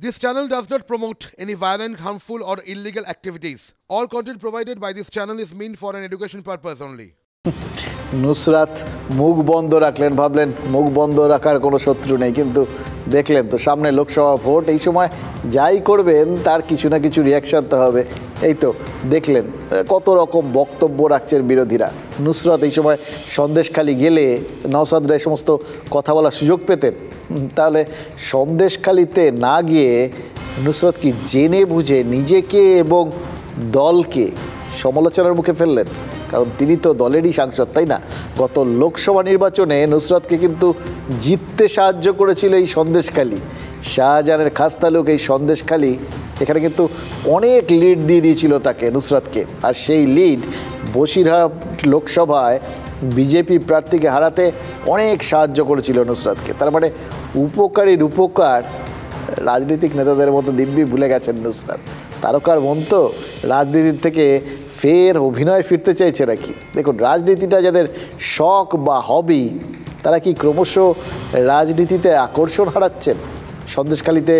This channel does not promote any violent, harmful, or illegal activities. All content provided by this channel is meant for an education purpose only. Nusrat মুখ বন্ধ রাখলেন, ভাবলেন মুখ বন্ধ রাখার কোনো শত্রু নেই, কিন্তু দেখলেন তো সামনে লোকসভা ভোট, এই সময় যাই করবেন তার কিছু না কিছু রিয়াকশান তো হবে। এই তো দেখলেন কত রকম বক্তব্য রাখছেন বিরোধীরা। নুসরাত এই সময় সন্দেশখালি গেলে নওশাদরা এই সমস্ত কথা বলার সুযোগ পেতেন, তাহলে সন্দেশখালিতে না গিয়ে নুসরাত কি জেনে বুঝে নিজেকে এবং দলকে সমালোচনার মুখে ফেললেন? কারণ তিনি তো দলেরই সাংসদ, তাই না? গত লোকসভা নির্বাচনে নুসরাতকে কিন্তু জিততে সাহায্য করেছিল এই সন্দেশখালি, শাহজাহানের খাসতালুক এই সন্দেশখালি। এখানে কিন্তু অনেক লিড দিয়ে দিয়েছিল তাকে, নুসরাতকে। আর সেই লিড বসিরহাট লোকসভায় বিজেপি প্রার্থীকে হারাতে অনেক সাহায্য করেছিল নুসরাতকে। তার মানে উপকারীর উপকার রাজনৈতিক নেতাদের মতো দিব্যি ভুলে গেছেন নুসরাত। তারকার মন তো রাজনীতির থেকে ফের অভিনয় ফিরতে চাইছে নাকি? দেখুন, রাজনীতিটা যাদের শখ বা হবি, তারা কি ক্রমশ রাজনীতিতে আকর্ষণ হারাচ্ছেন? সন্দেশখালিতে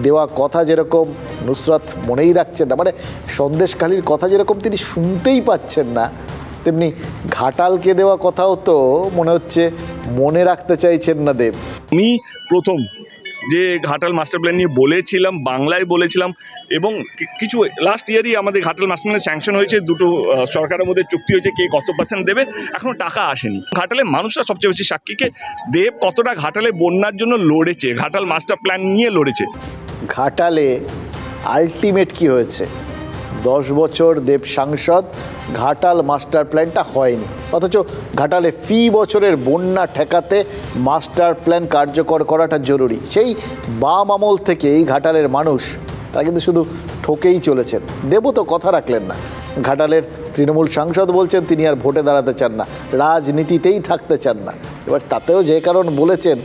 দেওয়া কথা যেরকম নুসরাত মনেই রাখছেন না, মানে সন্দেশখালির কথা যেরকম তিনি শুনতেই পাচ্ছেন না, তেমনি ঘাটালকে দেওয়া কথাও তো মনে হচ্ছে মনে রাখতে চাইছেন না দেব। আমি প্রথম যে ঘাটাল মাস্টার প্ল্যান নিয়ে বলেছিলাম, বাংলায় বলেছিলাম, এবং কিছু লাস্ট ইয়ারই আমাদের ঘাটাল মাস্টার প্ল্যানে স্যাংশন হয়েছে, দুটো সরকারের মধ্যে চুক্তি হয়েছে কে কত % দেবে, এখনও টাকা আসেনি। ঘাটালের মানুষরা সবচেয়ে বেশি সাক্ষীকে দেব কতটা ঘাটালে বন্যার জন্য লড়েছে, ঘাটাল মাস্টার প্ল্যান নিয়ে লড়েছে। ঘাটালে আলটিমেট কি হয়েছে? 10 বছর দেব সাংসদ, ঘাটাল মাস্টার প্ল্যানটা হয়নি, অথচ ঘাটালে ফি বছরের বন্যা ঠেকাতে মাস্টার প্ল্যান কার্যকর করাটা জরুরি। সেই বাম আমল থেকেই ঘাটালের মানুষ তারা কিন্তু শুধু ঠকেই চলেছেন। দেবও তো কথা রাখলেন না। ঘাটালের তৃণমূল সাংসদ বলছেন তিনি আর ভোটে দাঁড়াতে চান না, রাজনীতিতেই থাকতে চান না। এবার তাতেও যে কারণ বলেছেন,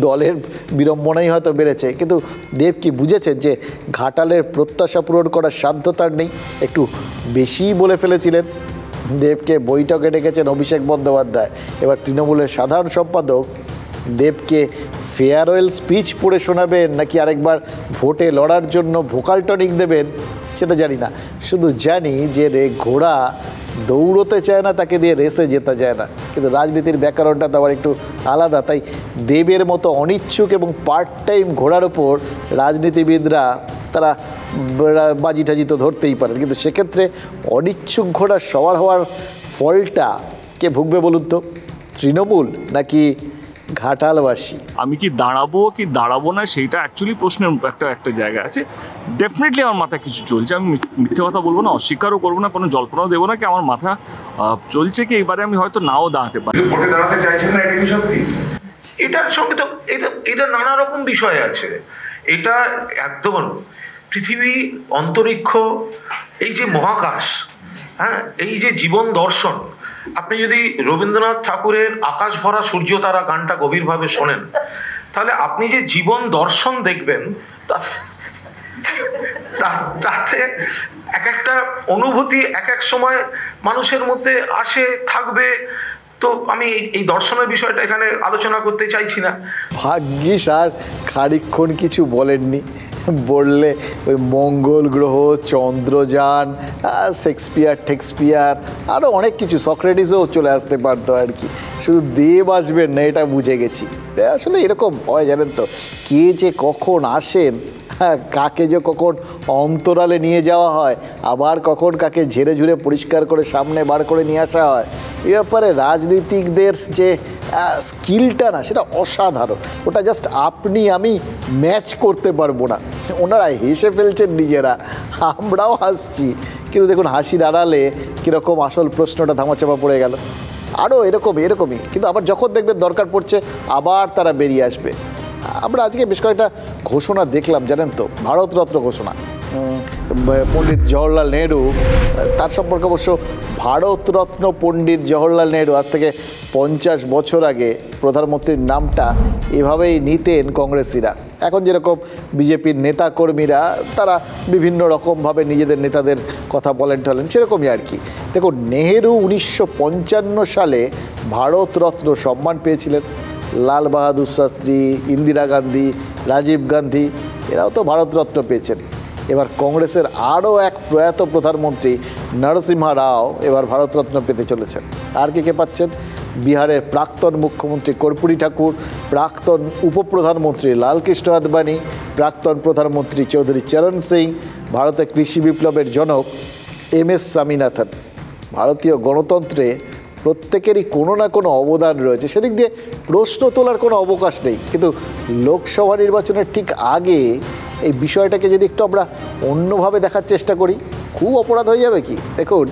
দলের বিড়ম্বনাই হয়তো বেড়েছে, কিন্তু দেব কি বুঝেছেন যে ঘাটালের প্রত্যাশা পূরণ করার সাধ্য তার নেই? একটু বেশিই বলে ফেলেছিলেন। দেবকে বৈঠকে ডেকেছেন অভিষেক বন্দ্যোপাধ্যায়। এবার তৃণমূলের সাধারণ সম্পাদক দেবকে ফেয়ারওয়েল স্পিচ পড়ে শোনাবেন, নাকি আরেকবার ভোটে লড়ার জন্য ভোকাল টনিক দেবেন সেটা জানি না। শুধু জানি যে ঘোড়া দৌড়তে চায় না, তাকে দিয়ে রেসে যেতে যায় না। কিন্তু রাজনীতির ব্যাকরণটা তো আবার একটু আলাদা। তাই দেবের মতো অনিচ্ছুক এবং পার্ট টাইম ঘোড়ার ওপর রাজনীতিবিদরা তারা বাজি টাজি তো ধরতেই পারেন, কিন্তু সেক্ষেত্রে অনিচ্ছুক ঘোড়া সবার হওয়ার ফলটা কে ভুগবে বলুন তো? তৃণমূল নাকি ঘাটালবাসী? আমি কি দাঁড়াবো না, সেইটা অ্যাকচুয়ালি প্রশ্নের একটা জায়গা আছে। ডেফিনেটলি আমার মাথায় কিছু চলছে, আমি মিথ্যে কথা বলবো না, অস্বীকারও করবো না, কোনো জল্পনাও দেবো না কি আমার মাথা চলছে কি এবারে আমি হয়তো নাও দাঁড়াতে পারি। ভোটে দাঁড়াতে চাইছেন না, এটা কি সত্যি? এটার সঙ্গে তো এটা নানা রকম বিষয় আছে। এটা একদম পৃথিবী, অন্তরিক্ষ, এই যে মহাকাশ, হ্যাঁ, এই যে জীবন দর্শন। আপনি যদি রবীন্দ্রনাথ ঠাকুরের আকাশ ভরা সূর্য তারা গানটা গভীরভাবে শোনেন, তাহলে আপনি যে জীবন দর্শন দেখবেন, তাতে এক একটা অনুভূতি এক এক সময় মানুষের মধ্যে আসে, থাকবে। তো আমি এই দর্শনের বিষয়টা এখানে আলোচনা করতে চাইছি না। ভাগ্যিস আর খানিকক্ষণ কিছু বলেননি। বললে ওই মঙ্গল গ্রহ, চন্দ্রযান, শেক্সপিয়ার, আরও অনেক কিছু, সক্রেটিসও চলে আসতে পারতো আর কি। শুধু দেব আসবেন না এটা বুঝে গেছি। আসলে এরকম হয় জানেন তো, কে যে কখন আসেন, কাকে যে কখন অন্তরালে নিয়ে যাওয়া হয়, আবার কখন কাকে ঝেড়ে ঝুড়ে পরিষ্কার করে সামনে বার করে নিয়ে আসা হয়, এ ব্যাপারে রাজনীতিকদের যে স্কিলটা না, সেটা অসাধারণ। ওটা জাস্ট আপনি আমি ম্যাচ করতে পারবো না। ওনারা হেসে ফেলছেন নিজেরা, আমরাও হাসছি, কিন্তু দেখুন হাসির আড়ালে কীরকম আসল প্রশ্নটা ধামাচাপা পড়ে গেল। আরও এরকমই, কিন্তু আবার যখন দেখবেন দরকার পড়ছে আবার তারা বেরিয়ে আসবে। আমরা আজকে বেশ কয়েকটা ঘোষণা দেখলাম জানেন তো, ভারতরত্ন ঘোষণা। পণ্ডিত জওহরলাল নেহরু, তার সম্পর্কে অবশ্য ভারতরত্ন পণ্ডিত জওহরলাল নেহরু আজ থেকে 50 বছর আগে প্রধানমন্ত্রীর নামটা এভাবেই নিতেন কংগ্রেসিরা। এখন যেরকম বিজেপির নেতাকর্মীরা তারা বিভিন্ন রকমভাবে নিজেদের নেতাদের কথা বলেন টলেন, সেরকমই আর কি। দেখুন, নেহরু 1955 সালে ভারতরত্ন সম্মান পেয়েছিলেন। লাল বাহাদুর শাস্ত্রী, ইন্দিরা গান্ধী, রাজীব গান্ধী এরাও তো ভারতরত্ন পেয়েছেন। এবার কংগ্রেসের আরও এক প্রয়াত প্রধানমন্ত্রী নরসিমহা রাও এবার ভারতরত্ন পেতে চলেছেন। আর কে পাচ্ছেন? বিহারের প্রাক্তন মুখ্যমন্ত্রী কর্পূরী ঠাকুর, প্রাক্তন উপপ্রধানমন্ত্রী লালকৃষ্ণ আদবানি, প্রাক্তন প্রধানমন্ত্রী চৌধুরী চরণ সিং, ভারতের কৃষি বিপ্লবের জনক MS স্বামীনাথন। ভারতীয় গণতন্ত্রে প্রত্যেকেরই কোনো না কোনো অবদান রয়েছে, সেদিক দিয়ে প্রশ্ন তোলার কোনো অবকাশ নেই। কিন্তু লোকসভা নির্বাচনের ঠিক আগে এই বিষয়টাকে যদি একটু আমরা অন্যভাবে দেখার চেষ্টা করি, খুব অপরাধ হয়ে যাবে কি? দেখুন,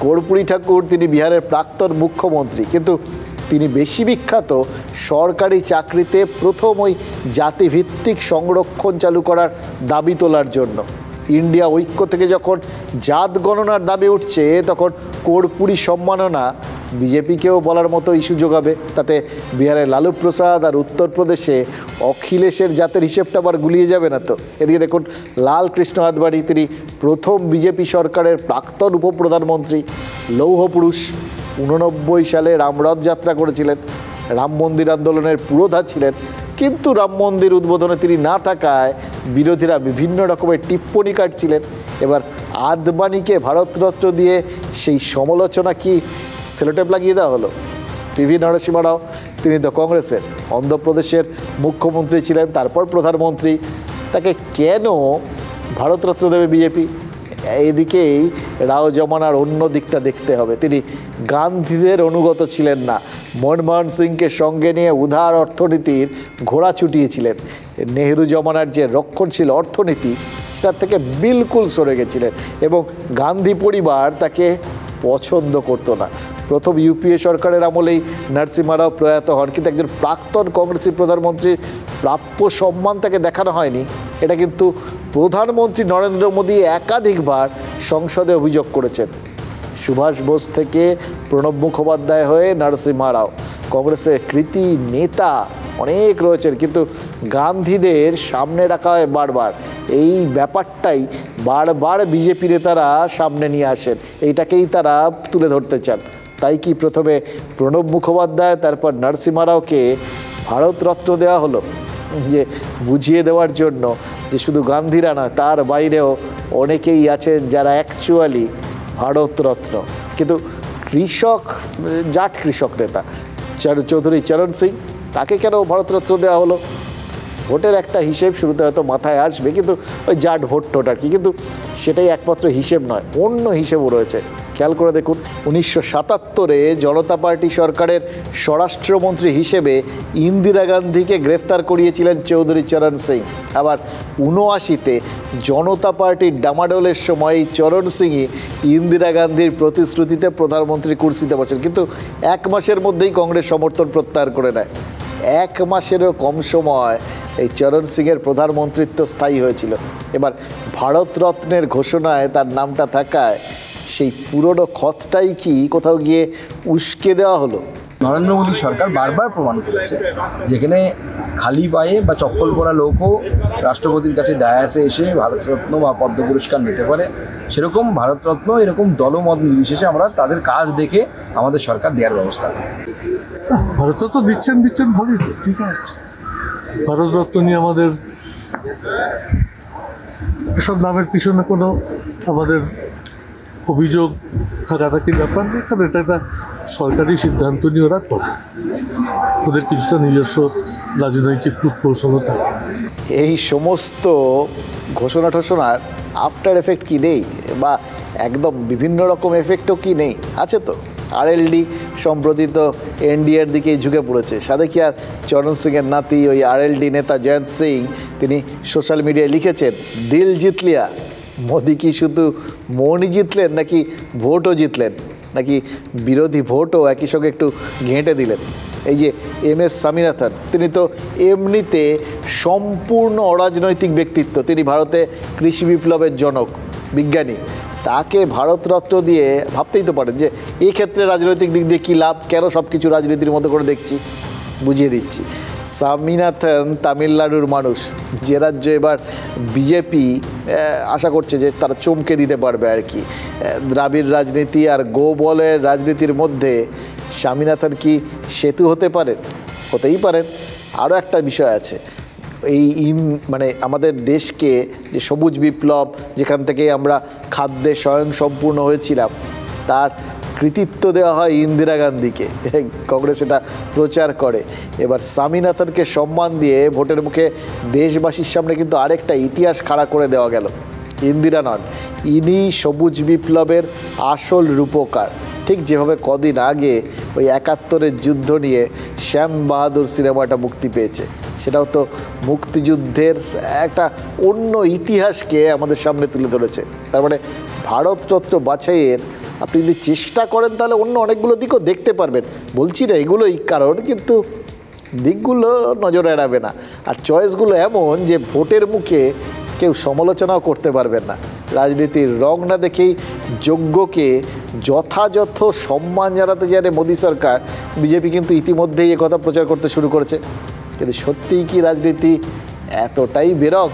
কর্পূরী ঠাকুর তিনি বিহারের প্রাক্তন মুখ্যমন্ত্রী, কিন্তু তিনি বেশি বিখ্যাত সরকারি চাকরিতে প্রথম ওই জাতিভিত্তিক সংরক্ষণ চালু করার দাবি তোলার জন্য। ইন্ডিয়া ঐক্য থেকে যখন জাত গণনার দাবি উঠছে, তখন কর্পূরী সম্মাননা বিজেপিকেও বলার মতো ইস্যু যোগাবে। তাতে বিহারে লালু প্রসাদ আর উত্তরপ্রদেশে অখিলেশের জাতের হিসেবটা আবার গুলিয়ে যাবে না তো? এদিকে দেখুন, লালকৃষ্ণ আদবানি তিনি প্রথম বিজেপি সরকারের প্রাক্তন উপপ্রধানমন্ত্রী, লৌহ পুরুষ। 89 সালে রামরথ যাত্রা করেছিলেন, রাম মন্দির আন্দোলনের পুরোধা ছিলেন, কিন্তু রাম মন্দির উদ্বোধনে তিনি না থাকায় বিরোধীরা বিভিন্ন রকমের টিপ্পণী কাটছিলেন। এবার আদবানিকে ভারতরত্ন দিয়ে সেই সমালোচনা কি সেলোটেপ লাগিয়ে দেওয়া হলো? PV নরসিমহা রাও তিনি তো কংগ্রেসের, অন্ধ্রপ্রদেশের মুখ্যমন্ত্রী ছিলেন, তারপর প্রধানমন্ত্রী, তাকে কেন ভারতরত্ন দেবে বিজেপি? এদিকেই রাও জমানার অন্য দিকটা দেখতে হবে। তিনি গান্ধীদের অনুগত ছিলেন না, মনমোহন সিংকে সঙ্গে নিয়ে উদার অর্থনীতির ঘোড়া ছুটিয়েছিলেন। নেহেরু জমানার যে রক্ষণশীল অর্থনীতি সেটার থেকে বিলকুল সরে গেছিলেন, এবং গান্ধী পরিবার তাকে পছন্দ করতো না। প্রথম UPA সরকারের আমলেই নরসিমহা রাও প্রয়াত হন, কিন্তু একজন প্রাক্তন কংগ্রেসী প্রধানমন্ত্রীর প্রাপ্য সম্মান তাকে দেখানো হয়নি। এটা কিন্তু প্রধানমন্ত্রী নরেন্দ্র মোদী একাধিকবার সংসদে অভিযোগ করেছেন। সুভাষ বোস থেকে প্রণব মুখোপাধ্যায় হয়ে নরসিমহা রাও, কংগ্রেসের কৃতি নেতা অনেক রয়েছেন, কিন্তু গান্ধীদের সামনে রাখা হয় বারবার। এই ব্যাপারটাই বারবার বিজেপি নেতারা সামনে নিয়ে আসেন, এইটাকেই তারা তুলে ধরতে চান। তাই কি প্রথমে প্রণব মুখোপাধ্যায়, তারপর নরসিমহা রাওকে ভারতরত্ন দেওয়া হলো, যে বুঝিয়ে দেওয়ার জন্য যে শুধু গান্ধীরা নয়, তার বাইরেও অনেকেই আছেন যারা অ্যাকচুয়ালি ভারতরত্ন। কিন্তু কৃষক, জাট কৃষক নেতা চৌধুরী চরণ সিং, তাকে কেন ভারতরত্ন দেওয়া হলো? ভোটের একটা হিসেব শুরুতে হয়তো মাথায় আসবে, কিন্তু ওই জাট ভোট টোট আর কি, কিন্তু সেটাই একমাত্র হিসেব নয়, অন্য হিসেবও রয়েছে। খেয়াল করে দেখুন, 1977-এ জনতা পার্টি সরকারের স্বরাষ্ট্রমন্ত্রী হিসেবে ইন্দিরা গান্ধীকে গ্রেফতার করিয়েছিলেন চৌধুরী চরণ সিং। আবার 79-তে জনতা পার্টির ডামাডোলের সময় চরণ সিংই ইন্দিরা গান্ধীর প্রতিশ্রুতিতে প্রধানমন্ত্রী কুর্সিতে বসেন, কিন্তু 1 মাসের মধ্যেই কংগ্রেস সমর্থন প্রত্যাহার করে নেয়। 1 মাসেরও কম সময় এই চরণ সিংয়ের প্রধানমন্ত্রিত্ব স্থায়ী হয়েছিল। এবার ভারতরত্নের ঘোষণায় তার নামটা থাকায় সেই পুরনো ক্ষতটাই কি কোথাও গিয়ে উস্কে দেওয়া হলো? নরেন্দ্র মোদী সরকার বারবার প্রমাণ করেছে, যেখানে খালি পায়ে বা চপ্পল পরা লোকও রাষ্ট্রপতির কাছে ডায়াসে এসে ভারতরত্ন বা পদ্ম পুরস্কার নিতে পারে, সেরকম ভারতরত্ন এরকম দলমত নির্বিশেষে আমরা তাদের কাজ দেখে আমাদের সরকার দেওয়ার ব্যবস্থা। ভারতরত্ন দিচ্ছেন ভালোই তো, ঠিক আছে। ভারতরত্ন নিয়ে আমাদের এসব নামের পিছনে কোনো আমাদের অভিযোগ থাকাথাকির ব্যাপার নেই, কারণ এটা একটা সরকারি সিদ্ধান্ত নিয়ে ওরা করে, ওদের কিছুটা নিজস্ব রাজনৈতিক কূটকৌশলও থাকে। এই সমস্ত ঘোষণা টোষণার আফটার এফেক্ট কি নেই, বা একদম বিভিন্ন রকম এফেক্টও কি নেই? আছে তো। RLD সম্প্রতি তো NDAর দিকেই ঝুঁকে পড়েছে। সাথে কি আর চরণ সিংয়ের নাতি ওই RLD নেতা জয়ন্ত সিং তিনি সোশ্যাল মিডিয়ায় লিখেছেন, দিল জিত লিয়া। মোদি কি শুধু মনই জিতলেন, নাকি ভোটও জিতলেন, নাকি বিরোধী ভোটও একই সঙ্গে একটু ঘেঁটে দিলেন? এই যে MS স্বামীনাথন, তিনি তো এমনিতে সম্পূর্ণ অরাজনৈতিক ব্যক্তিত্ব, তিনি ভারতে কৃষি বিপ্লবের জনক, বিজ্ঞানী। তাকে ভারতরত্ন দিয়ে ভাবতেই তো পারেন যে এই ক্ষেত্রে রাজনৈতিক দিক দিয়ে কী লাভ, কেন সব কিছু রাজনীতির মতো করে দেখছি। বুঝিয়ে দিচ্ছি, স্বামীনাথন তামিলনাড়ুর মানুষ, যে রাজ্য এবার বিজেপি আশা করছে যে তারা চমকে দিতে পারবে আর কি। দ্রাবিড় রাজনীতি আর গোবলের রাজনীতির মধ্যে স্বামীনাথন কি সেতু হতে পারেন? হতেই পারেন। আরও একটা বিষয় আছে, এই মানে আমাদের দেশকে যে সবুজ বিপ্লব, যেখান থেকে আমরা খাদ্যে স্বয়ংসম্পূর্ণ হয়েছিলাম, তার কৃতিত্ব দেওয়া হয় ইন্দিরা গান্ধীকে, কংগ্রেস এটা প্রচার করে। এবার স্বামীনাথনকে সম্মান দিয়ে ভোটের মুখে দেশবাসীর সামনে কিন্তু আরেকটা ইতিহাস খাড়া করে দেওয়া গেল। ইন্দিরা নন, ইনি সবুজ বিপ্লবের আসল রূপকার। ঠিক যেভাবে কদিন আগে ওই ৭১-এর যুদ্ধ নিয়ে শ্যাম বাহাদুর সিনেমাটা মুক্তি পেয়েছে, সেটাও তো মুক্তিযুদ্ধের একটা অন্য ইতিহাসকে আমাদের সামনে তুলে ধরেছে। তার মানে ভারতরত্ন বাছাইয়ের আপনি যদি চেষ্টা করেন তাহলে অন্য অনেকগুলো দিকও দেখতে পারবেন। বলছি না এগুলোই কারণ, কিন্তু দিকগুলো নজর এড়াবে না। আর চয়েসগুলো এমন যে ভোটের মুখে কেউ সমালোচনাও করতে পারবেন না। রাজনীতির রং না দেখেই যোগ্যকে যথাযথ সম্মান জানাতে জানে মোদী সরকার। বিজেপি কিন্তু ইতিমধ্যেই একথা প্রচার করতে শুরু করেছে। কিন্তু সত্যিই কি রাজনীতি এতটাই বেরঙ?